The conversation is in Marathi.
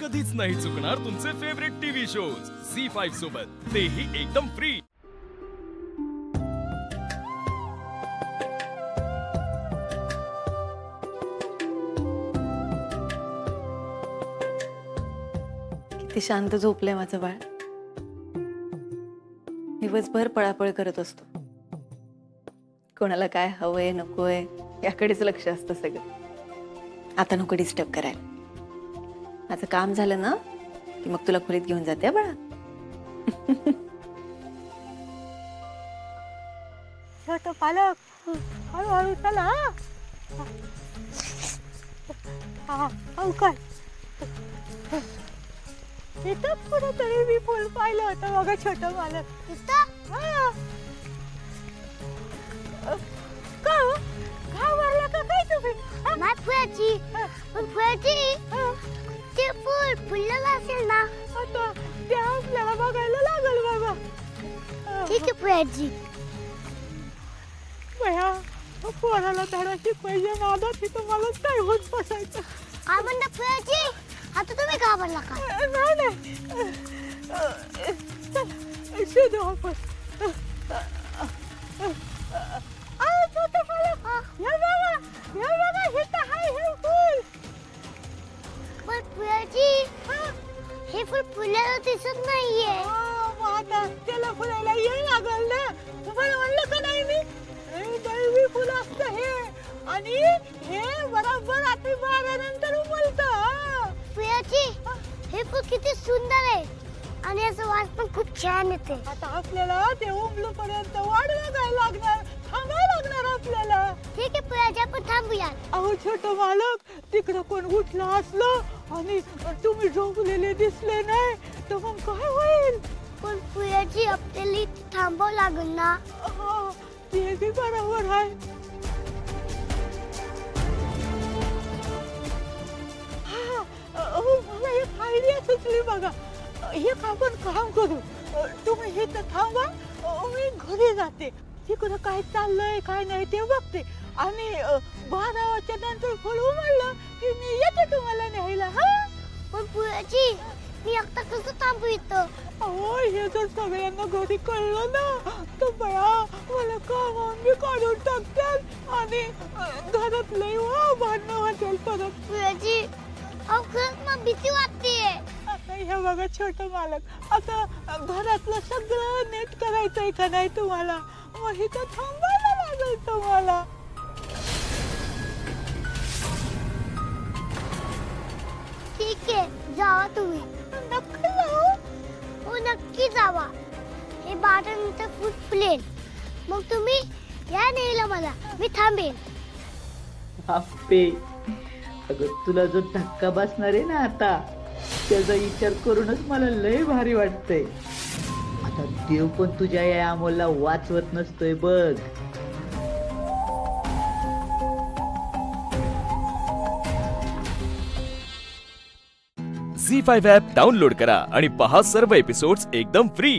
कधीच नाही चुकणार तुमचे फेवरेट टीव्ही शोज झी5 सोबत, तेही एकदम फ्री। किती शांत झोपलंय माझं बाळ। दिवसभर पळापळ करत असतो, कोणाला काय हवंय नकोय याकडेच लक्ष असतं सगळं। आता नको डिस्टर्ब करायला, माझं काम झालं ना की मग तुला खोलीत घेऊन जाते बाळा। छोटं पालक हळूहळू चला। काय इथं कुठेतरी मी फुल पाहिलं होतं बघा छोटं पालक। घाबरला का काय तुम्ही? नाही फुलाची, पण फुलाची ते फुल फुललेलं असेल ना, आता ते आपल्याला बघायला लागल बाबा। ठीक आहे फुलाची। भया पोराला धडा शिकवायचे नादात तिथं मला काय होत बसायचं। काय म्हणता फुलाची? आता तुम्ही घाबरला का? नाही चल शोधू आपण। छोटं पालक हे बघा इथं आहे हे फुल। पण फुलाची हे फुल फुलाला दिसत नाहीये। आता त्याला फुलायला ये लागल ना, तुम्हाला म्हणलं का नाही मी? हे दैवी फुल असतं हे, आणि हे बरोबर रात्री 12 नंतर उमलतं। फुलाची हे फुल किती सुंदर आहे आणि याचा वास पण खूप छान येते। आता आपल्याला ते उमलूपर्यंत वाट बघायला लागणार, थांबायला लागणार आपल्याला। ठीक आहे फुलाची, आपण थांबूया। अहो छोटं मालक, तिकडं कोण उठलं असलं आणि तुम्ही झोपलेले दिसले नाही तर मग काय होईल? पण फुलाची आपल्याला इथे थांबावं लागेल ना। ते बी बरोबर आहे। मला एक आयडिया सुचली बघा। एक आपण काम करू, तुम्ही इथं थांबा, मी घरी जाते, तिकडं काय चाललंय काय नाही ते बघते, आणि 12 नंतर फुल उमललं की मी येते तुम्हाला न्यायला। पण फुलाची मी एकटा कसं थांबू इथं? अहो हे जर सगळ्यांना घरी कळलं ना तर बया मला कामावून मी काढून टाकतात आणि घरात लई भांडणं होतील परत। फुलाची अहो खरंच मला भीती वाटतेय। आता हे बघा छोटं मालक, आता घरातलं सगळं नीट करायचंय का नाही तुम्हाला? मग इथं थांबायला लागेल तुम्हाला। ठीक आहे जावा तुम्ही। नक्की जाऊ? हो नक्की जावा। हे 12 नंतर फुल फुलेल, मग तुम्ही या न्यायला मला, मी थांबेन। बापे, अगं तुला जो धक्का बसणार आहे ना आता, त्याचा विचार करूनच मला लय भारी वाटतंय। आता देव पण तुझ्या या अमोलला वाचवत नसतोय बघ। झी5 ॲप डाउनलोड करा आणि पहा सर्व एपिसोड्स एकदम फ्री।